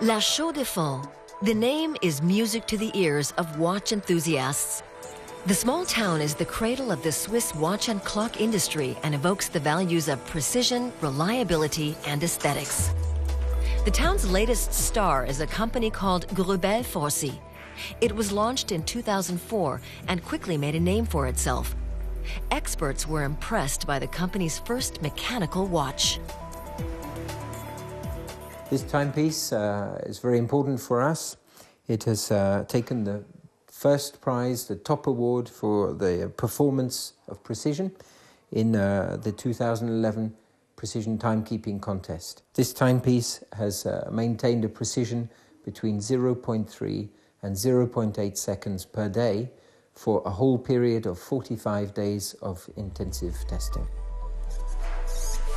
La Chaux-de-Fonds. The name is music to the ears of watch enthusiasts. The small town is the cradle of the Swiss watch and clock industry and evokes the values of precision, reliability, and aesthetics. The town's latest star is a company called Grubel Forsey. It was launched in 2004 and quickly made a name for itself. Experts were impressed by the company's first mechanical watch. This timepiece is very important for us. It has taken the first prize, the top award for the performance of precision in the 2011 Precision Timekeeping Contest. This timepiece has maintained a precision between 0.3 and 0.8 seconds per day for a whole period of 45 days of intensive testing.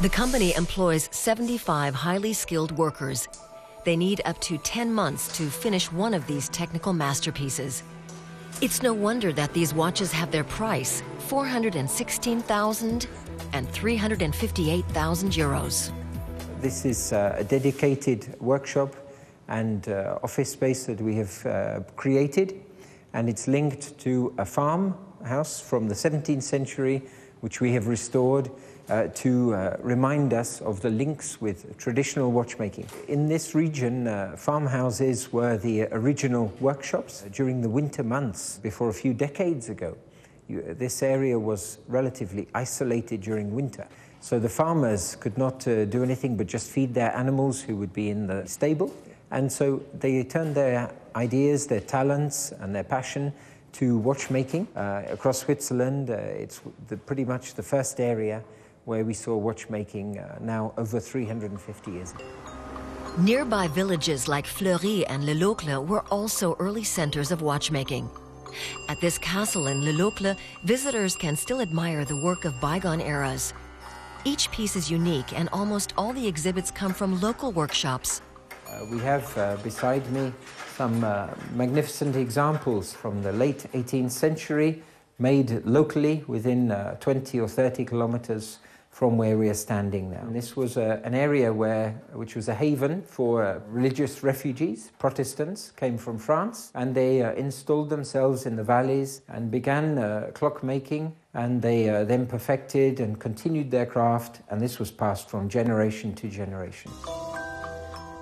The company employs 75 highly skilled workers. They need up to 10 months to finish one of these technical masterpieces. It's no wonder that these watches have their price, 416,000 and 358,000 euros. This is a dedicated workshop and office space that we have created, and it's linked to a farmhouse from the 17th century, which we have restored to remind us of the links with traditional watchmaking. In this region, farmhouses were the original workshops. During the winter months, before a few decades ago, this area was relatively isolated during winter. So the farmers could not do anything but just feed their animals who would be in the stable. And so they turned their ideas, their talents, and their passion to watchmaking. Across Switzerland, it's pretty much the first area where we saw watchmaking now over 350 years ago. Nearby villages like Fleury and Le Locle were also early centers of watchmaking. At this castle in Le Locle, visitors can still admire the work of bygone eras. Each piece is unique, and almost all the exhibits come from local workshops. We have beside me some magnificent examples from the late 18th century, made locally within 20 or 30 kilometers from where we are standing now. And this was an area which was a haven for religious refugees. Protestants came from France, and they installed themselves in the valleys and began clock making, and they then perfected and continued their craft, and this was passed from generation to generation.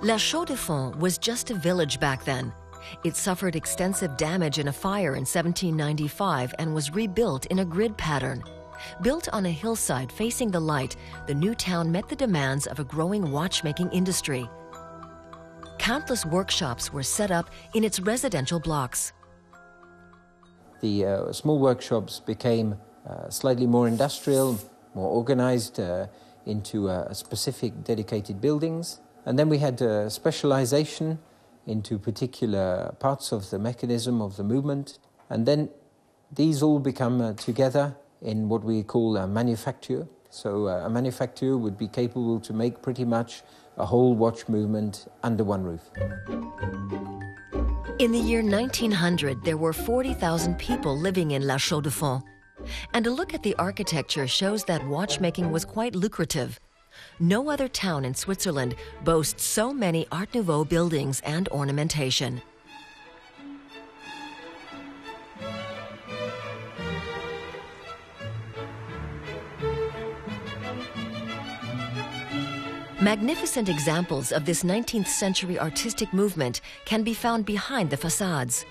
La Chaux-de-Fonds was just a village back then. It suffered extensive damage in a fire in 1795 and was rebuilt in a grid pattern. Built on a hillside facing the light, the new town met the demands of a growing watchmaking industry. Countless workshops were set up in its residential blocks. The small workshops became slightly more industrial, more organized into specific dedicated buildings. And then we had specialization into particular parts of the mechanism of the movement. And then these all become together in what we call a manufacture. So a manufacturer would be capable to make pretty much a whole watch movement under one roof. In the year 1900, there were 40,000 people living in La Chaux-de-Fonds. And a look at the architecture shows that watchmaking was quite lucrative. No other town in Switzerland boasts so many Art Nouveau buildings and ornamentation. Magnificent examples of this 19th century artistic movement can be found behind the facades.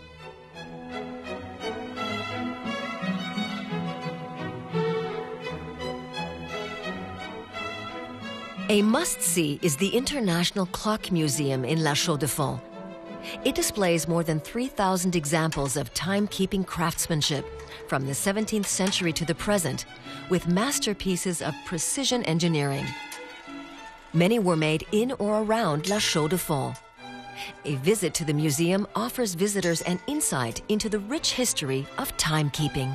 A must-see is the International Clock Museum in La Chaux-de-Fonds. It displays more than 3,000 examples of timekeeping craftsmanship from the 17th century to the present, with masterpieces of precision engineering. Many were made in or around La Chaux-de-Fonds. A visit to the museum offers visitors an insight into the rich history of timekeeping.